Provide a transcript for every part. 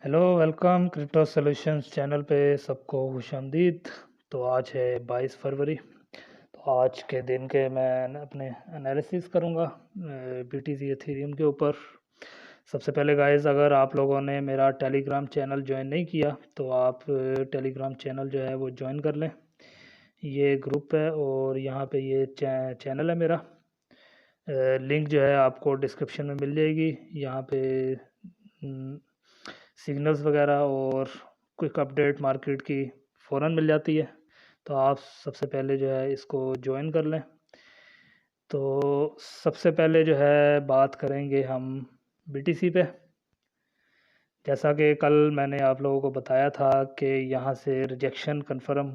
Hello welcome crypto solutions channel पे सबको खुशामदीद। तो आज है 22 फरवरी। तो आज के दिन के मैं अपने एनालिसिस करूँगा बीटीसी एथेरियम के ऊपर। सबसे पहले गाइस, अगर आप लोगों ने मेरा टेलीग्राम चैनल ज्वाइन नहीं किया तो आप टेलीग्राम चैनल जो है वो ज्वाइन कर लें। ये ग्रुप है और यहाँ पे ये चैनल है मेरा। लिंक जो है आपको डिस्क्रिप्शन में मिल जाएगी। यहाँ पे सिग्नल्स वगैरह और क्विक अपडेट मार्केट की फ़ौरन मिल जाती है। तो आप सबसे पहले जो है इसको ज्वाइन कर लें। तो सबसे पहले जो है बात करेंगे हम बीटीसी पे। जैसा कि कल मैंने आप लोगों को बताया था कि यहाँ से रिजेक्शन कंफर्म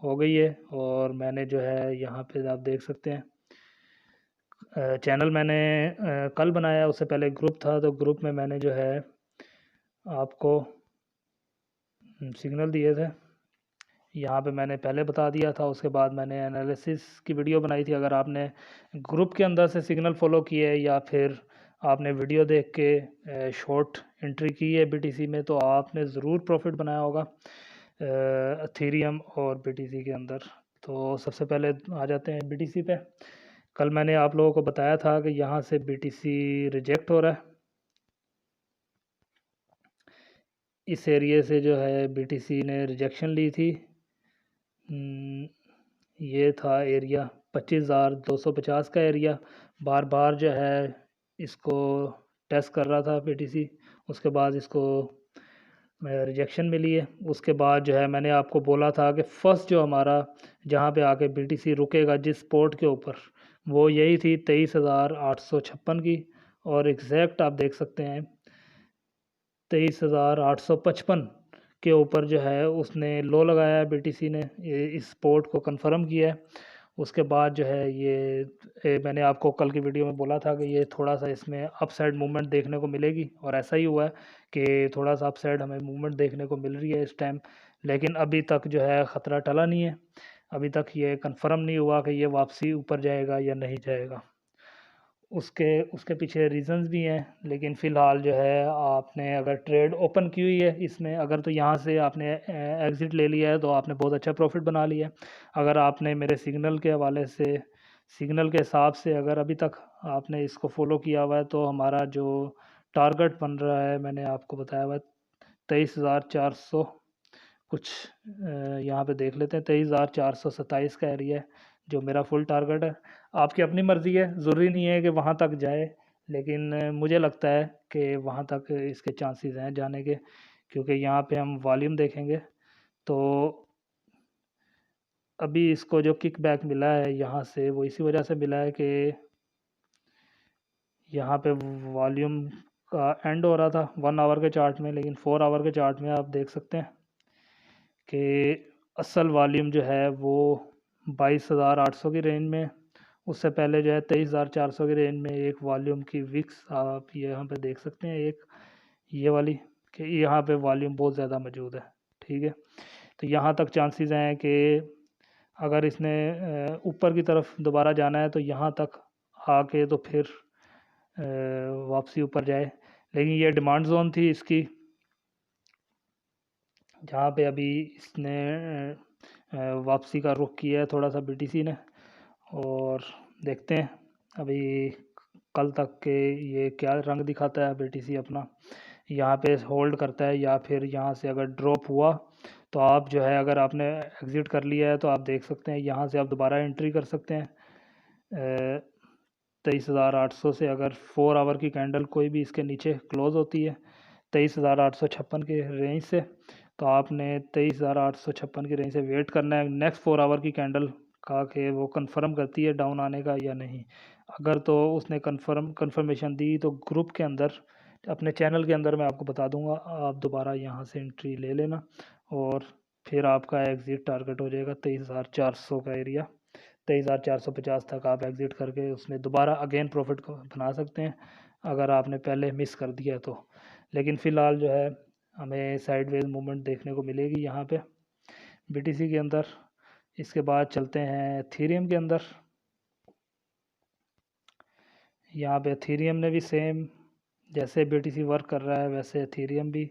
हो गई है और मैंने जो है यहाँ पे आप देख सकते हैं चैनल मैंने कल बनाया। उससे पहले ग्रुप था, तो ग्रुप में मैंने जो है आपको सिग्नल दिए थे। यहाँ पे मैंने पहले बता दिया था, उसके बाद मैंने एनालिसिस की वीडियो बनाई थी। अगर आपने ग्रुप के अंदर से सिग्नल फॉलो किए या फिर आपने वीडियो देख के शॉर्ट एंट्री की है बीटीसी में, तो आपने ज़रूर प्रॉफिट बनाया होगा एथेरियम और बीटीसी के अंदर। तो सबसे पहले आ जाते हैं बीटीसी पे। कल मैंने आप लोगों को बताया था कि यहाँ से बीटीसी रिजेक्ट हो रहा है। इस एरिए से जो है बीटीसी ने रिजेक्शन ली थी। ये था एरिया 25,250 का एरिया। बार बार जो है इसको टेस्ट कर रहा था बीटीसी। उसके बाद इसको रिजेक्शन मिली है। उसके बाद जो है मैंने आपको बोला था कि फ़र्स्ट जो हमारा जहाँ पे आके बीटीसी रुकेगा जिस पोर्ट के ऊपर, वो यही थी 23,856 की। और एग्जैक्ट आप देख सकते हैं 23,855 के ऊपर जो है उसने लो लगाया है बीटीसी ने। इस पोर्ट को कंफर्म किया है। उसके बाद जो है मैंने आपको कल की वीडियो में बोला था कि ये थोड़ा सा इसमें अपसाइड मूवमेंट देखने को मिलेगी, और ऐसा ही हुआ है कि थोड़ा सा अपसाइड हमें मूवमेंट देखने को मिल रही है इस टाइम। लेकिन अभी तक जो है ख़तरा टला नहीं है। अभी तक ये कंफर्म नहीं हुआ कि ये वापसी ऊपर जाएगा या नहीं जाएगा। उसके उसके पीछे रीज़न्स भी हैं, लेकिन फ़िलहाल जो है आपने अगर ट्रेड ओपन की हुई है इसमें, अगर तो यहाँ से आपने एग्ज़िट ले लिया है तो आपने बहुत अच्छा प्रॉफिट बना लिया है। अगर आपने मेरे सिग्नल के हवाले से, सिग्नल के हिसाब से अगर अभी तक आपने इसको फॉलो किया हुआ है, तो हमारा जो टारगेट बन रहा है मैंने आपको बताया हुआ है 23,400 कुछ। यहाँ पे देख लेते हैं 23,427 का एरिया है जो मेरा फुल टारगेट है। आपकी अपनी मर्ज़ी है, ज़रूरी नहीं है कि वहाँ तक जाए, लेकिन मुझे लगता है कि वहाँ तक इसके चांसेस हैं जाने के, क्योंकि यहाँ पे हम वॉल्यूम देखेंगे तो अभी इसको जो किक बैक मिला है यहाँ से, वो इसी वजह से मिला है कि यहाँ पे वॉल्यूम का एंड हो रहा था 1 आवर के चार्ट में, लेकिन 4 आवर के चार्ट में आप देख सकते हैं कि असल वॉल्यूम जो है वो 22,800 की रेंज में। उससे पहले जो है 23,400 की रेंज में एक वॉल्यूम की विक्स आप यहाँ पे देख सकते हैं, एक ये वाली, कि यहाँ पे वॉल्यूम बहुत ज़्यादा मौजूद है। ठीक है, तो यहाँ तक चांसेस हैं कि अगर इसने ऊपर की तरफ दोबारा जाना है तो यहाँ तक आके तो फिर वापसी ऊपर जाए। लेकिन ये डिमांड जोन थी इसकी, जहाँ पे अभी इसने वापसी का रुख किया है थोड़ा सा बीटीसी ने। और देखते हैं अभी कल तक के ये क्या रंग दिखाता है बीटीसी अपना, यहाँ पे होल्ड करता है या फिर यहाँ से अगर ड्रॉप हुआ तो आप जो है, अगर आपने एग्ज़िट कर लिया है तो आप देख सकते हैं यहाँ से आप दोबारा एंट्री कर सकते हैं 23,800 से। अगर 4 आवर की कैंडल कोई भी इसके नीचे क्लोज़ होती है 23,856 के रेंज से, तो आपने 23,856 की रेंज से वेट करना है नेक्स्ट 4 आवर की कैंडल का, कि वो कंफर्म करती है डाउन आने का या नहीं। अगर तो उसने कंफर्मेशन दी तो ग्रुप के अंदर, अपने चैनल के अंदर मैं आपको बता दूंगा, आप दोबारा यहाँ से एंट्री ले लेना और फिर आपका एग्ज़िट टारगेट हो जाएगा 23,400 का एरिया। 23,450 तक आप एग्ज़िट करके उसमें दोबारा अगेन प्रॉफिट को बना सकते हैं अगर आपने पहले मिस कर दिया तो। लेकिन फ़िलहाल जो है हमें साइडवेज मूवमेंट देखने को मिलेगी यहाँ पे बीटीसी के अंदर। इसके बाद चलते हैं एथेरियम के अंदर। यहाँ पे एथेरियम ने भी सेम जैसे बीटीसी वर्क कर रहा है वैसे एथेरियम भी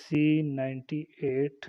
C98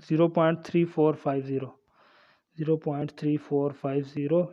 0.3450 0.3450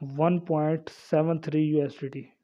1.73 USDT،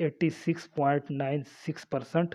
86.96%،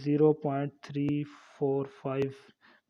0.345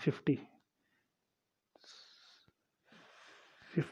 50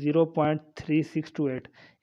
0.3628.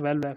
12x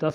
10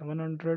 700.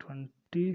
20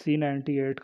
C98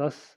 $10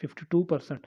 52%.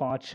5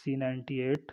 C98،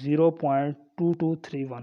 0.2231،